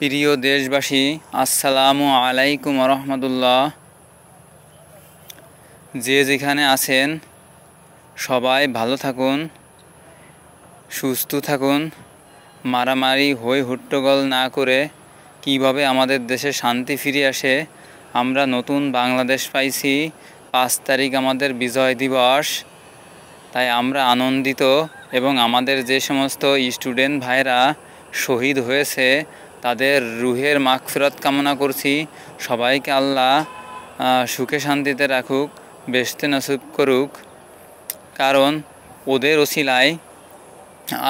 প্রিয় দেশবাসী, আসসালামু আলাইকুম রহমতুল্লাহ। যে যেখানে আছেন সবাই ভালো থাকুন, সুস্থ থাকুন। মারামারি হই হট্টগোল না করে কিভাবে আমাদের দেশে শান্তি ফিরে আসে। আমরা নতুন বাংলাদেশ পাইছি। 5 তারিখ আমাদের বিজয় দিবস, তাই আমরা আনন্দিত এবং আমাদের যে সমস্ত স্টুডেন্ট ভাইরা শহীদ হয়েছে তাদের রুহের মাগফিরাত কামনা করছি। সবাইকে আল্লাহ সুখে শান্তিতে রাখুক, বেহেশতে নসিব করুক। কারণ ওদের ওসিলায়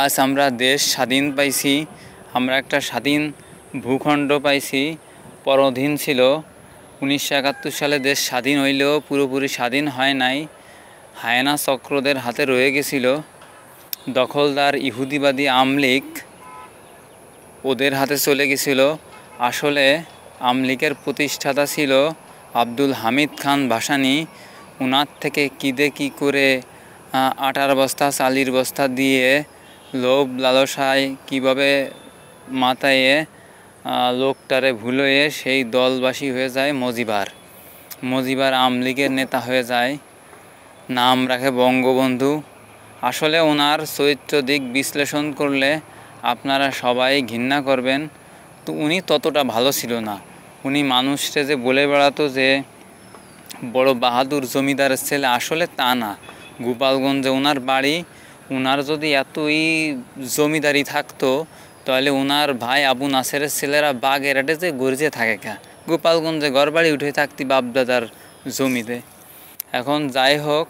আজ আমরা দেশ স্বাধীন পাইছি। আমরা একটা স্বাধীন ভূখণ্ড পাইছি। পরাধীন ছিল। 1971 সালে দেশ স্বাধীন হইলেও পুরোপুরি স্বাধীন হয় নাই। হায়না চক্রদের হাতে রয়ে গেছিল। দখলদার ইহুদিবাদী আমলিক ওদের হাতে চলে গেছিল। আসলে আমলিকের প্রতিষ্ঠাতা ছিল আব্দুল হামিদ খান ভাসানী। ওনার থেকে কী করে আটার বস্তা চালির বস্তা দিয়ে লোভ লালসায় কীভাবে মাথায় লোকটারে ভুলিয়ে সেই দলবাসী হয়ে যায় মজিবার আমলিগের নেতা হয়ে যায়, নাম রাখে বঙ্গবন্ধু। আসলে ওনার চরিত্র দিক বিশ্লেষণ করলে আপনারা সবাই ঘৃণা করবেন। তো উনি ততটা ভালো ছিল না। উনি মানুষকে যে বলে বেড়াতো যে বড় বাহাদুর জমিদারের ছেলে, আসলে তা না। গোপালগঞ্জে ওনার বাড়ি। ওনার যদি এতই জমিদারি থাকতো তাহলে ওনার ভাই আবু নাসেরের ছেলেরা বাগেরহাটে যে গর্জে থাকে কা, গোপালগঞ্জে ঘরবাড়ি উঠে থাকতি বাপদাদার জমিতে। এখন যাই হোক,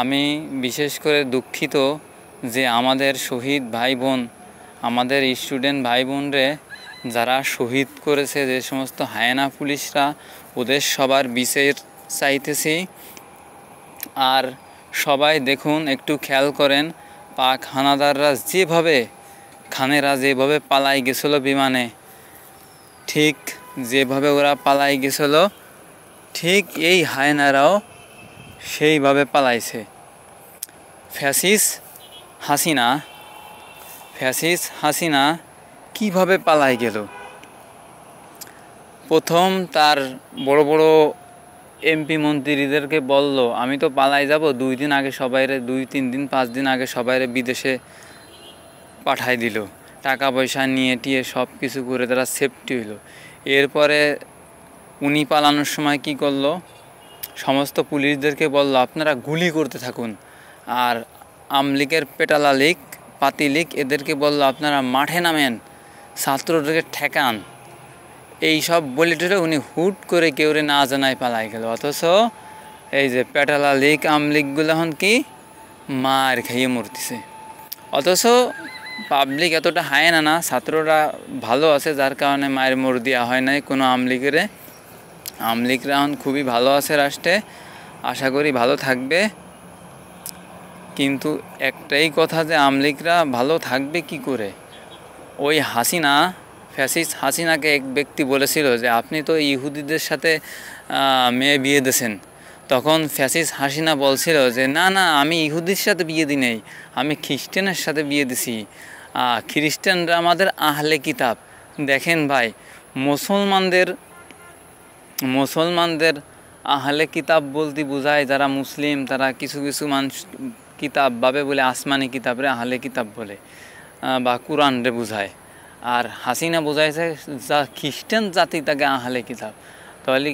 আমি বিশেষ করে দুঃখিত যে আমাদের শহীদ ভাই বোন, আমাদের স্টুডেন্ট ভাই বোনরে যারা শহীদ করেছে, যে সমস্ত হায়না পুলিশরা, ওদের সবার বিচার চাইতেছি। আর সবাই দেখুন, একটু খেয়াল করেন, পাক হানাদাররা যেভাবে পালাই গেছিল বিমানে, ঠিক যেভাবে ওরা পালাই গেছিল, ঠিক এই হায়নারাও সেইভাবে পালাইছে। ফ্যাসিস্ট হাসিনা কিভাবে পালাই গেল? প্রথম তার বড় বড় এমপি মন্ত্রীদেরকে বলল, আমি তো পালাই যাব। 2 দিন আগে সবাইরে, 2-3 দিন 5 দিন আগে সবাইরে বিদেশে পাঠাই দিল। টাকা পয়সা নিয়ে টিয়ে সব কিছু করে তারা সেফটি হইল। এরপরে উনি পালানোর সময় কি করলো, সমস্ত পুলিশদেরকে বলল, আপনারা গুলি করতে থাকুন। আর আমলিকের পেটালা লীগ, পাতি লীগ, এদেরকে বলল, আপনারা মাঠে নামেন, ছাত্রদেরকে ঠেকান। এই সব বলে টলে উনি হুট করে কেউরে না জানায় পালাই গেল। অথচ এই যে পেটালা লীগ, আমলিগগুলো এখন কি মার খাইয়ে মরতেছে। অথচ পাবলিক এতটা হায় না, ছাত্ররা ভালো আছে, যার কারণে মায়ের মোর দেওয়া হয় নাই কোনো আমলিগেরে। আমলিগরা এখন খুবই ভালো আছে রাষ্ট্রে, আশা করি ভালো থাকবে। কিন্তু একটাই কথা, যে আমলিগরা ভালো থাকবে কি করে? ওই ফ্যাসিস্ট হাসিনাকে এক ব্যক্তি বলেছিল যে আপনি তো ইহুদিদের সাথে মেয়ে বিয়ে দিয়েছেন। তখন ফ্যাসিস্ট হাসিনা বলছিল যে না, আমি ইহুদির সাথে বিয়ে দিই নাই, আমি খ্রিস্টানের সাথে বিয়ে দিছি। খ্রিস্টানরা আমাদের আহলে কিতাব। দেখেন ভাই, মুসলমানদের আহলে কিতাব বলতে বোঝায় যারা মুসলিম, তারা কিছু মানুষ কিতাব ভাবে বলে, আসমানি কিতাবরে আহলে কিতাব বলে, বা কোরআনরে বোঝায়। আর হাসিনা বোঝাইছে যা খ্রিস্টান জাতি তাকে আহলে কিতাব। তাহলে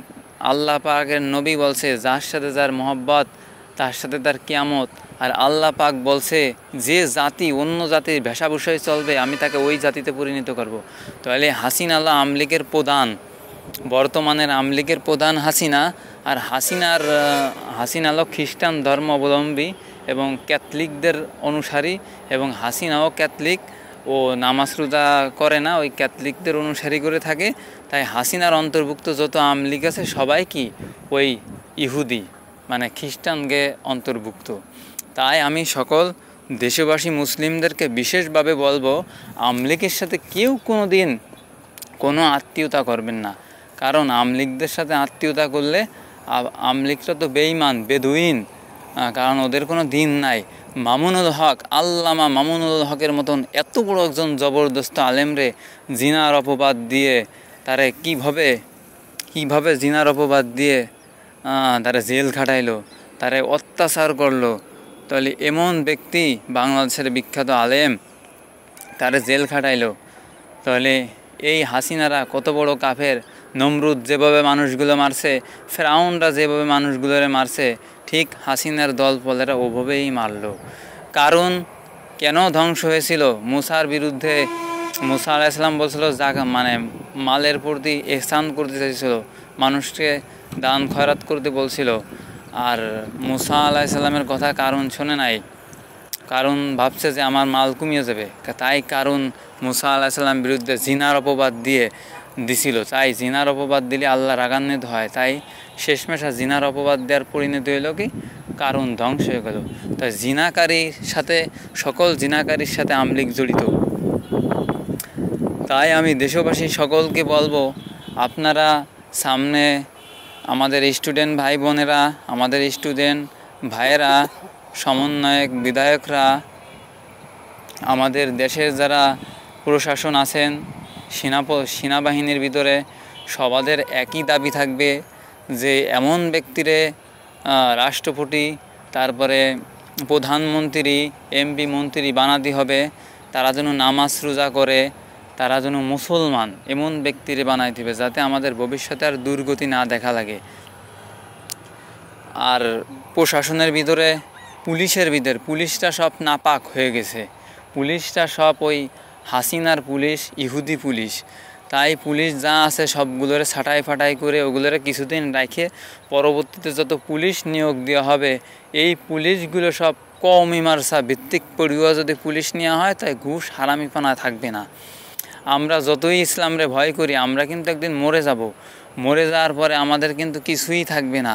আল্লাহ পাকের নবী বলছে, যার সাথে যার মহব্বত তার সাথে তার কিয়ামত। আর আল্লাহ পাক বলছে, যে জাতি অন্য জাতির ভেষাভূষায় চলবে আমি তাকে ওই জাতিতে পরিণত করব। তাহলে হাসিনা আমলিগের প্রধান, বর্তমানের আমলিগের প্রধান হাসিনা। আর হাসিনা খ্রিস্টান ধর্ম অবলম্বী এবং ক্যাথলিকদের অনুসারী, এবং হাসিনাও ক্যাথলিক, ও নামাজ রোজা করে না, ওই ক্যাথলিকদের অনুসারী করে থাকে। তাই হাসিনার অন্তর্ভুক্ত যত আমলিগ আছে সবাই কি ওই ইহুদি, মানে খ্রিস্টানকে অন্তর্ভুক্ত। তাই আমি সকল দেশবাসী মুসলিমদেরকে বিশেষভাবে বলবো, আমলিগের সাথে কেউ কোনো দিন কোনো আত্মীয়তা করবেন না। কারণ আমলিগদের সাথে আত্মীয়তা করলে আমলিগরা তো বেঈমান, বেদুইন, কারণ ওদের কোনো দিন নাই। মামুনুল হক, আল্লামা মামুনুল হকের মতন এত বড় একজন জবরদস্ত আলেমরে জিনার অপবাদ দিয়ে তারে কিভাবে জিনার অপবাদ দিয়ে তারা জেল খাটাইলো, তারে অত্যাচার করলো। তাহলে এমন ব্যক্তি, বাংলাদেশের বিখ্যাত আলেম, তারে জেল খাটাইলো। তাহলে এই হাসিনারা কত বড় কাফের। নমরুদ যেভাবে মানুষগুলো মারছে, ফেরাউনরা যেভাবে মানুষগুলোরে মারছে, ঠিক হাসিনার দলবলেরা ওভাবেই মারলো। কারণ কেন ধ্বংস হয়েছিল? মুসার বিরুদ্ধে মুসা আলাইহিস সালাম বলছিল মানে মালের প্রতি ইহসান করতে চাইছিল, মানুষকে দান খয়রাত করতে বলছিল। আর মুসা আলাইহিস সালামের কথা কারণ শোনে নাই, কারণ ভাবছে যে আমার মাল কমিয়ে যাবে, তাই কারণ মুসা আলাইহিস সালামের বিরুদ্ধে জিনার অপবাদ দিছিল। তাই জিনার অপবাদ দিলে আল্লাহ রাগান্বিত হয়, তাই শেষমেশ জিনার অপবাদ দেওয়ার পরিণতি হইল কি, কারণ ধ্বংস হয়ে গেল। তাই সকল জিনাকারীর সাথে আমলিক জড়িত। তাই আমি দেশবাসী সকলকে বলবো, আপনারা সামনে আমাদের স্টুডেন্ট ভাই বোনেরা, আমাদের স্টুডেন্ট ভাইয়েরা, সমন্বয়ক বিধায়করা, আমাদের দেশের যারা প্রশাসন আছেন, সেনাবাহিনীর ভিতরে, সবাদের একই দাবি থাকবে যে এমন ব্যক্তিরে রাষ্ট্রপতি, তারপরে প্রধানমন্ত্রী, এমপি, মন্ত্রী বানাতে হবে, তারা যেন নামাজ রোজা করে, তারা যেন মুসলমান, এমন ব্যক্তিরে বানাইতে হবে যাতে আমাদের ভবিষ্যতে আর দুর্গতি না দেখা লাগে। আর প্রশাসনের ভিতরে, পুলিশটা সব নাপাক হয়ে গেছে, পুলিশটা সব ওই হাসিনার পুলিশ, ইহুদি পুলিশ। তাই পুলিশ যা আছে সবগুলোরে ছাঁটাই ফাটাই করে ওগুলোরে কিছুদিন রাখে পরবর্তীতে যত পুলিশ নিয়োগ দেওয়া হবে, এই পুলিশগুলো সব কওমি মীমাংসা ভিত্তিক পড়িয়া যদি পুলিশ নেওয়া হয়, তাই ঘুষ হারামিপানা থাকবে না। আমরা যতই ইসলামরে ভয় করি, আমরা কিন্তু একদিন মরে যাব। মরে যাওয়ার পরে আমাদের কিন্তু কিছুই থাকবে না।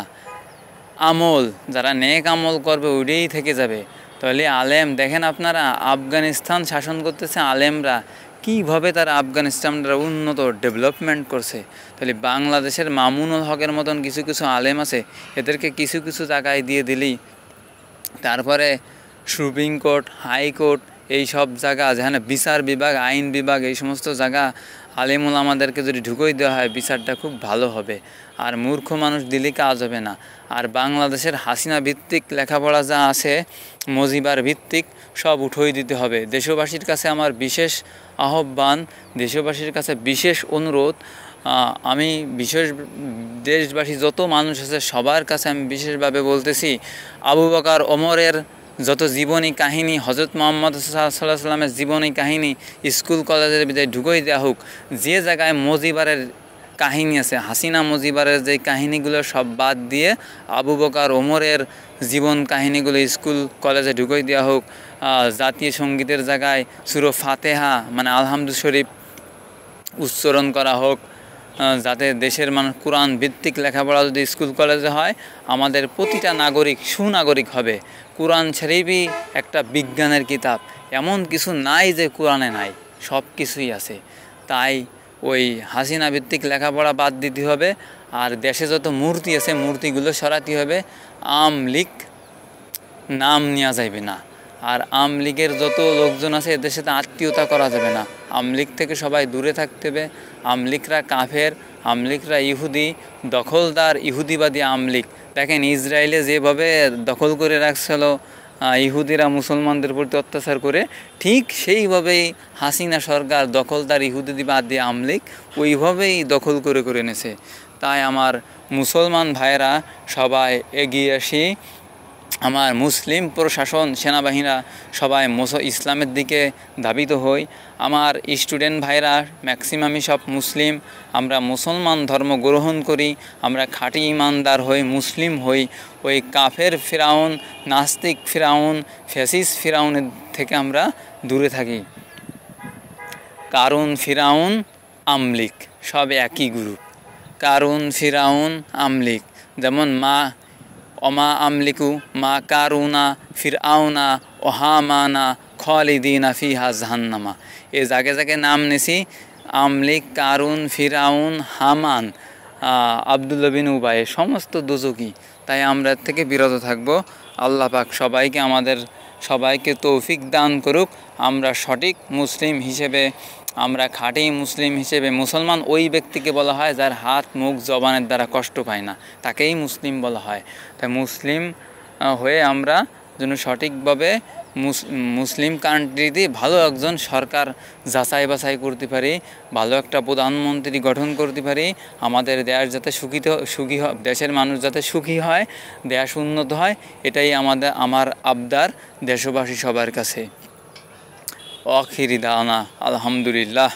আমল, যারা নেক আমল করবে ওইটাই থেকে যাবে। তাহলে আলেম দেখেন, আপনারা আফগানিস্তান শাসন করতেছে আলেমরা, কীভাবে তারা আফগানিস্তানরা উন্নত ডেভেলপমেন্ট করছে। তাহলে বাংলাদেশের মামুনুল হকের মতন কিছু কিছু আলেম আছে, এদেরকে কিছু কিছু জায়গায় দিয়ে দিলেই, তারপরে সুপ্রিম কোর্ট, হাইকোর্ট, এই সব জায়গা, যেখানে বিচার বিভাগ, আইন বিভাগ, এই সমস্ত জায়গা আলেমুল আমাদেরকে যদি ঢুকোই দেওয়া হয়, বিচারটা খুব ভালো হবে। আর মূর্খ মানুষ দিলে কাজ হবে না। আর বাংলাদেশের হাসিনা ভিত্তিক লেখাপড়া যা আছে, মজিবার ভিত্তিক, সব উঠোই দিতে হবে। দেশবাসীর কাছে আমার বিশেষ আহ্বান, দেশবাসীর কাছে বিশেষ অনুরোধ, আমি দেশবাসী যত মানুষ আছে সবার কাছে আমি বিশেষভাবে বলতেছি, আবু বকর ওমরের যত জীবনী কাহিনী, হজরত মুহাম্মদ সাল্লাল্লাহু আলাইহি সাল্লামের জীবনী কাহিনী স্কুল কলেজের ভিতরে ঢুকোই দেওয়া হোক। যে জায়গায় মজিবারের কাহিনী আছে, হাসিনা মজিবারের যে কাহিনীগুলো সব বাদ দিয়ে আবু বকর ওমরের জীবন কাহিনীগুলো স্কুল কলেজে ঢুকোই দেওয়া হোক। জাতীয় সঙ্গীতের জায়গায় সূরা ফাতিহা মানে আলহামদু শরীফ উচ্চারণ করা হোক, যাতে দেশের মানুষ কোরআন ভিত্তিক লেখাপড়া যদি স্কুল কলেজে হয়, আমাদের প্রতিটা নাগরিক সুনাগরিক হবে। কোরআন শরীফই একটা বিজ্ঞানের কিতাব, এমন কিছু নাই যে কোরআনে নাই, সব কিছুই আছে। তাই ওই হাসিনা ভিত্তিক লেখাপড়া বাদ দিতে হবে। আর দেশে যত মূর্তি আছে মূর্তিগুলো সরাতে হবে। আমলিগ নাম নেওয়া যাবে না। আর আমলিগের যত লোকজন আছে এদের সাথে আত্মীয়তা করা যাবে না। আমলিগ থেকে সবাই দূরে থাকতে হবে। আমলিগরা কাফের, আমলিগরা ইহুদি, দখলদার ইহুদিবাদী আমলিগ। দেখেন ইসরায়েলে যেভাবে দখল করে রাখছিল ইহুদিরা মুসলমানদের প্রতি অত্যাচার করে, ঠিক সেইভাবেই হাসিনা সরকার দখলদার ইহুদিবাদী আমলিগ ওইভাবেই দখল করে করে এনেছে। তাই আমার মুসলমান ভাইয়েরা সবাই এগিয়ে আসি, আমার মুসলিম প্রশাসন, সেনাবাহিনীরা সবাই ইসলামের দিকে ধাবিত হই। আমার স্টুডেন্ট ভাইরা ম্যাক্সিমামই সব মুসলিম, আমরা মুসলমান ধর্ম গ্রহণ করি, আমরা খাঁটি ইমানদার হই, মুসলিম হই। ওই কাফের ফিরাউন, নাস্তিক ফিরাউন, ফ্যাসিস্ট ফিরাউনের থেকে আমরা দূরে থাকি। কারণ ফিরাউন, আমলিক সব একই গ্রুপ। কারণ ফিরাউন, আমলিক, যেমন অমা আমলিকু মা কারুনা ফিরআউনা ও হামানা খালিদিনা ফিহা জাহান্নামা। এই জায়গায় জায়গায় নাম নেছি, আমলিক, কারুন, ফিরাউন, হামান, আব্দুল্লাহ বিন উবাই, সমস্ত দোজখী। তাই আমরা থেকে বিরত থাকব। আল্লাহ পাক সবাইকে আমাদের সবাইকে তৌফিক দান করুক। আমরা সঠিক মুসলিম হিসেবে, আমরা খাঁটি মুসলিম হিসেবে, মুসলমান ওই ব্যক্তিকে বলা হয় যার হাত মুখ জবানের দ্বারা কষ্ট পায় না, তাকেই মুসলিম বলা হয়। তাই মুসলিম হয়ে আমরা যেন সঠিকভাবে মুসলিম কান্ট্রিতে ভালো একজন সরকার যাচাই বাছাই করতে পারি, ভালো একটা প্রধানমন্ত্রী গঠন করতে পারি, আমাদের দেশ যাতে সুখী হয়, দেশের মানুষ যাতে সুখী হয়, দেশ উন্নত হয়, এটাই আমার আবদার দেশবাসী সবার কাছে। আখিরি দাওয়ানা আলহামদুলিল্লাহ।